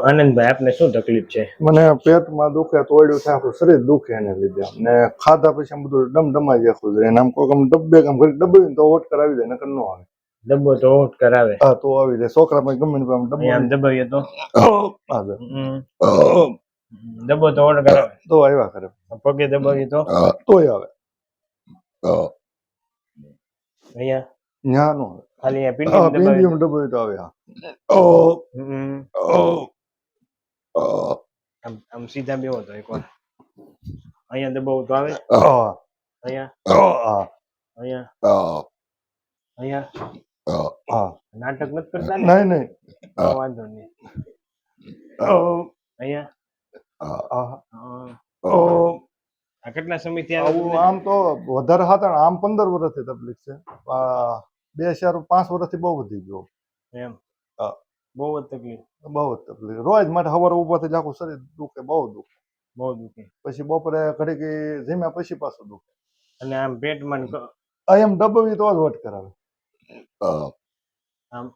આનંદભાઈ, આપને શું તકલીફ છે? મને પેટમાં દુખે, તોડ્યું છે, આખું શરીર દુખે એને લીધે, ને ખાધા પછી આમ બધું ડમડમાઈ જતું જાય. આમ કોઈ આમ ડબ્બે આમ ઘડી ડબ્બે તો ઓટ કરાવી દે, નકર ન આવે. ડબ્બો તો ઓટ કરાવે. હા, તો આવી જાય. છોકરા પણ ગમે ને આમ ડબ્બો આમ દબાવીએ તો ડબ્બો તો ઓટ કરાવે. તો આવ્યા કરે. પગે દબાવીએ તો તોય આવે. અહીંયા ન્યા નો આવે. ખાલી પિંડી ડબ્બો તો આવે. આમ સીધા બેવો તો એકવાર અહીંયા દબાવું તો આવે. અહીંયા અહીંયા નાટક નથી કરતા ને? નહીં વાંધો નહીં. અહીંયા કેટલા સમયથી આમ તો વધારે હતા, આમ 15 વર્ષથી તકલીફ છે. 2-4-5 વર્ષથી બહુ વધી ગયો એમ. બહુ જ તકલીફ. રોજ માટે સવારે ઉભા થઈ આખું શરીર દુખે, બહુ દુખે. પછી બપોરે ઘડીક જમ્યા પછી પાછું દુખે. અને આમ પેટમાં એમ ડબ્બવી તો જ વટ કરાવે. આમ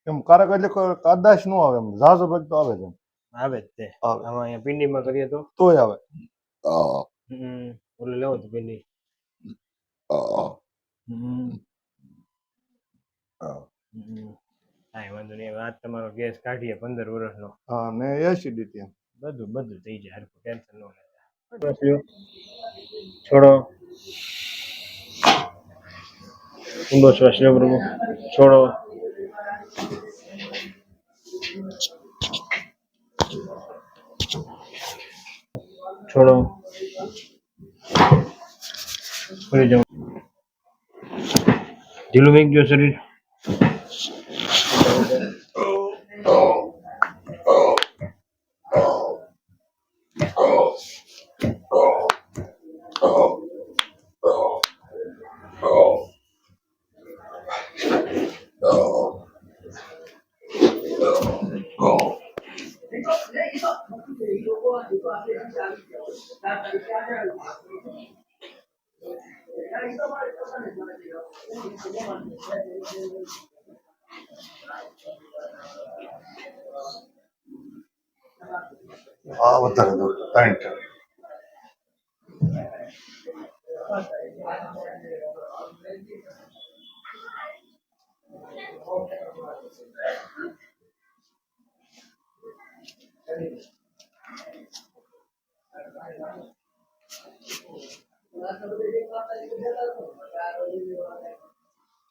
એમ કારક એટલે કદાચ નો આવે, એમ ઝાઝો ભાગ તો આવે છે. આવે જ તે. આમાં અહીંયા પિંડીમાં કરીએ તો તોય આવે. ઓલે લેવો તો પિંડી. હા, વાંધો નહીં. વાત તમારો ગેસ કાઢીએ 15 વર્ષનો. હા, ને એસિડિટી બધું થઈ જાય. ટેન્શન ન લેતા. છોડો. ઊંડો શ્વાસ લો પ્રભુ. છોડો. છોડો. ફરી જાઓ. ઢીલું થઈ ગયું શરીર. હા, વધારે દૂર 3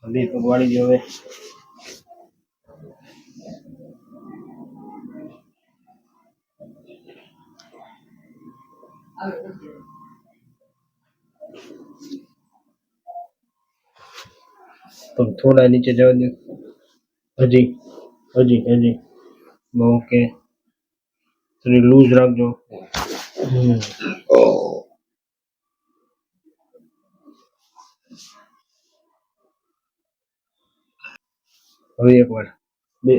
દીપક વાળી ગયો હવે. તો થોડા નીચે જવા દો. હજી ઓકે. શરીર લૂઝ રાખજો. હવે એકવાર 2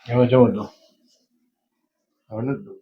હવે જવો તો. હવે નથી.